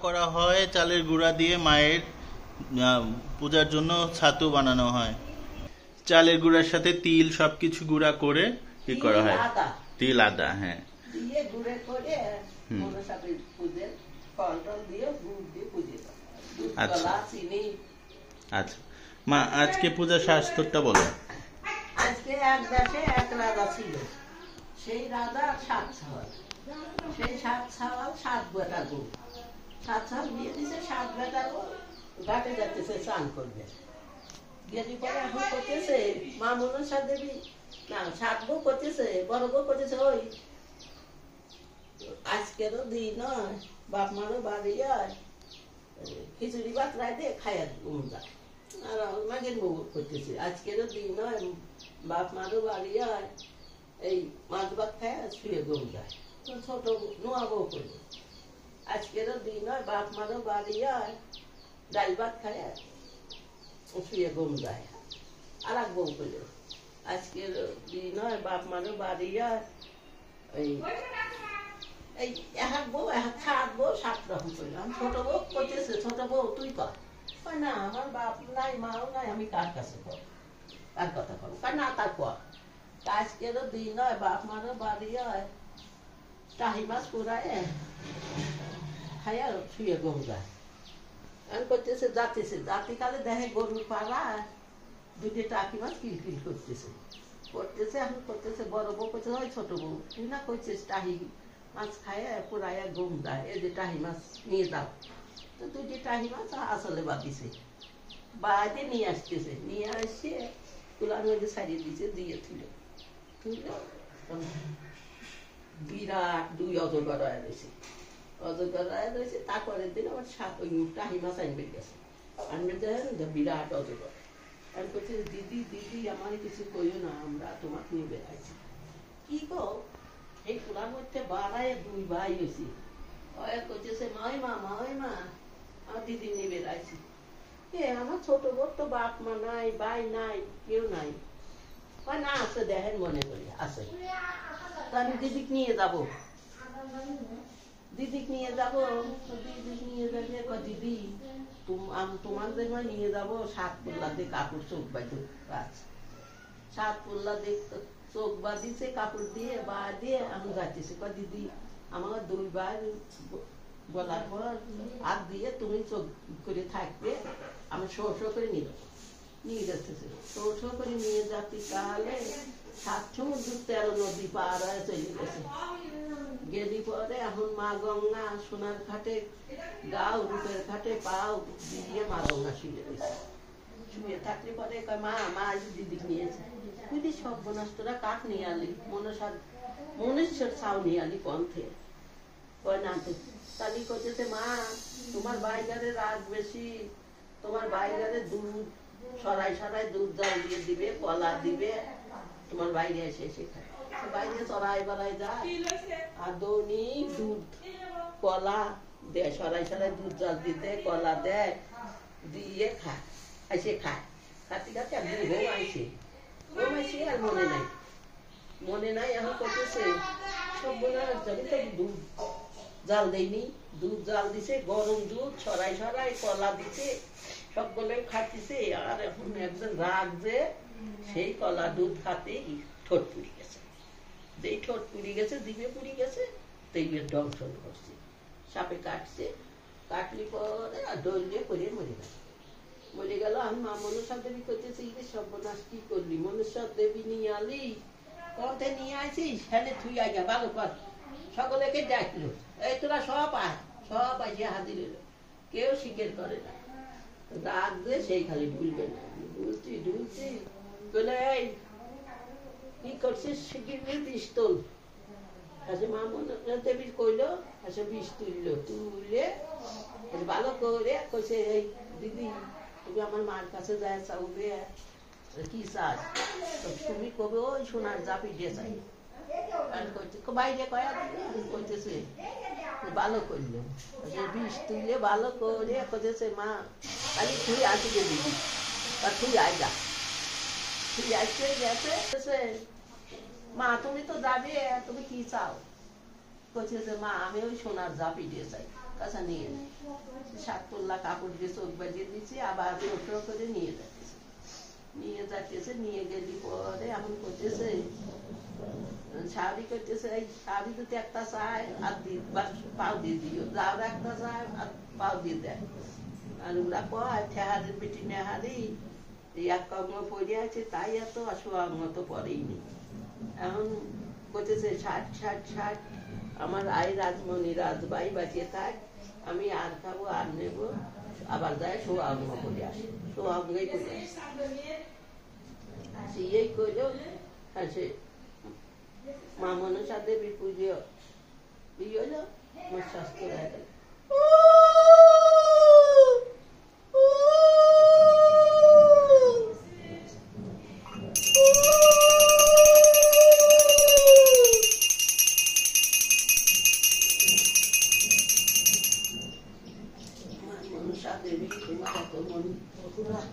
করা হয় চালের গুঁড়া দিয়ে মায়ের পূজার জন্য ছাতু বানানো হয়। চালের গুঁড়ার সাথে তিল সবকিছু গুঁড়া করে কি করা হয়, তিল আদা, হ্যাঁ দিয়ে গুঁড়ে করে মনসাকে পূজে ফল টল দিয়ে গুড় দিয়ে পূজে দুধ কলা চিনি। আচ্ছা মা, আজকে পূজার শাস্ত্রটা বলো। আজকে এক দেশে এক রাজা ছিল, সেই রাজা 7 ছাওয়াল, সেই 7 ছাওয়াল 7 বেটা গো, 7 ছাওয়াল বিয়ে দিছে, 7 বেটা গো ঘাটে যাচ্ছে স্নান করবে। গেলি পরে এখন করতেছে মা মনসা দেবী না, 7 বউ করতেছে, বড় বউ করতেছে ওই আজকেরও দিন বাপ মারও বাড়ি আর খিচুড়ি ভাত রাইতে খাইয়া যায়। আর মাগের বউ করতেছে আজকেরও দিন বাপ মারও বাড়ি আর এই মাছ ভাত খায় শুয়ে গম যায়। ছোট নোয়া বউ করলো আজকেরও দিন বাপ মারও বাড়ি আর ডাল ভাত খায় শুয়ে গম যায়। আর এক বউ করলো আজকের দিন বাপ মারও বাড়ি আর এই এক বউ 7 বউ 7 রকম করলাম। ছোট বউ করতেছে, ছোট বউ তুই কর না, আমার বাপ নাই মাও নাই, আমি কার কাছে কর, কার কথা কর না, তার কর। আজকেরও দিন বাপ মারও বাড়ি হয় টাহি মাছ পুরায় খাইয়া শুয়ে গম যায়। এখন করতেছে যাতেছে, জাতিকালে দেখে গরুর পাড়া 2টে টাকি মাছ কিলকিল করতেছে করতেছে। এখন করতেছে বড় বউ করতেছে ওই ছোট বউ তুই না করছিস টাহি মাছ খাইয়া পুরাইয়া গম যায়, এই যে টাহি মাছ নিয়ে যাও। তো 2টে টাহি মাছ আসলে বাঁধিছে, বাড়িতে নিয়ে আসতেছে, নিয়ে আসছে তুলার মধ্যে ছাড়িয়ে দিচ্ছে, দিয়ে তুলে বিরাট 2 অজগর রয়েছে, অজগর রয়েছে। তারপরের দিন আমার ওই টাহি মাছ আনবে গেছে, আনবে দেখেন বিরাট অজগর। আমি বলছি দিদি দিদি আমার কিছু কইও না, আমরা তোমাকে নিয়ে বেড়াইছি। কি গো এই কুলার মধ্যে বাড়ায় 2 ভাই হয়েছি, করতেছে মাই মা আমার দিদি নিয়ে বেড়াইছি। আমার ছোট বোর তো বাপ মা নাই, ভাই নাই, কেউ নাই। না আছে দেখেন মনে করি আছে, তো আমি দিদিকে নিয়ে যাবো, দিদিকে নিয়ে যাবো। দিদিকে নিয়ে যাবে দিদি তোমার জন্য নিয়ে যাবো 7 পল্লা দিয়ে কাপড় চোখ বাঁধে, 7 পল্লা দিয়ে চোখ বাঁধিছে কাপড় দিয়ে বা দিয়ে আমি যাচ্ছি। দিদি আমার 2 ভাই বলার পর হাত দিয়ে তুমি চোখ করে থাকবে, আমি শো করে নিয়ে যাচ্ছে, শো করে নিয়ে যাচ্ছি। তাহলে 7 সমুদ্র 13 নদী পার হয়ে চলে গেছে। গেলি পরে এখন মা গঙ্গা সোনার ঘাটে গাও, রূপের ঘাটে পাও দিয়ে মা গঙ্গা শুয়ে গেছে। শুয়ে থাকলে পরে মা দিদি নিয়েছে, দিদি সব বনাস্তরা কাঠ নিয়ে আলি, মনুষ্যের ছাউ নিয়ে আলি পন্থে কয় না। তালি করতেছে মা তোমার বাইগারে রাগ বেশি, তোমার বাইগারে দুধ সরাই দুধ জল দিয়ে দিবে, কলা দিবে, তোমার বাইরে এসে খায়। বাইরে চড়াই বেড়াই যায় আর দৈনিক দুধ কলা দেয়, সরাই দুধ জল দিতে কলা দেয়, দিয়ে খায়, এসে খায়। খাতে খাতে একদিন ঘুম আইছে আর মনে নাই এখন করতেছে সব বোনা আমি তো দুধ জাল দেয়নি, দুধ জাল দিছে, গরম দুধ সরাই কলা দিছে, সবগুলো খাচ্ছিছে। আর এখন একজন রাগ যে সেই কলা দুধ খাতেই ঠোঁট পুড়ে গেছে, যেই ঠোঁট পুড়ে গেছে দিবে পুড়ে গেছে, তেইবের দংশন করছে, সাপে কাটছে, কাটলি পরে আর ডোল দিয়ে করে মরে গেল। আমি মা মনসা দেবী করতেছি সর্বনাশ কি করলি, মনসা দেবী নিয়ে আলি কন্ঠে নিয়ে আসিস হেলে থুই আগে ভালো কর। সকলেকে ডাকলো, এই তোরা সব আসে হাজির এলো, কেউ স্বীকার করে না। রাগ দিয়ে সেই খালি ভুলবে না, ঢুলছি বলে এই কি করছিস, শিখির পিস্তল আসে মা মনসা দেবী কইলো, আসে বিষ তুললে ভালো করে কইছে এই দিদি তুমি আমার মার কাছে যায় চাউবে কি চাস, তুমি কবে ওই সোনার জাপি দিয়ে চাই বাইরে কয়া করতেছে ভালো করলো, বিষ তুললে ভালো করে করতেছে মা খালি তুই আসি গে দিদি আর তুই আইগা, তুই আসতে গেছে মা তুমি তো যাবে, তুমি কি চাও, করতেছে মা আমি ওই সোনার জাপি দিয়ে চাই, কাছা নিয়ে সাত পল্লা কাপড় দিয়ে চোখ বাজিয়ে দিচ্ছি, আবার টোটো করে নিয়ে যাচ্ছে নিয়ে গেলি পরে এখন করতেছে শাড়ি করতেছে, এই শাড়ি যদি একটা চায় আর পাও দিয়ে দিও, যাও একটা চায় আর পাও দিয়ে দেয়। আর ওরা কয় ঠেহারের বেটি নেহারি এক অঙ্গ পড়ে আছে, তাই এত অঙ্গ তো পড়েইনি। এখন করতেছে 60 আমার আই রাজমণি রাজবাই বাঁচিয়ে থাক, আমি আর খাবো আর নেবো, আবার যায় অঙ্গ করে আসে, অঙ্গই করে আসে। এই করলেও হ্যাঁ সে মা মনসা দেবীর পুজো ই হলো, আমার স্বাস্থ্য হয়ে গেল। মনসা দেবী তোমার এত মন, তোমার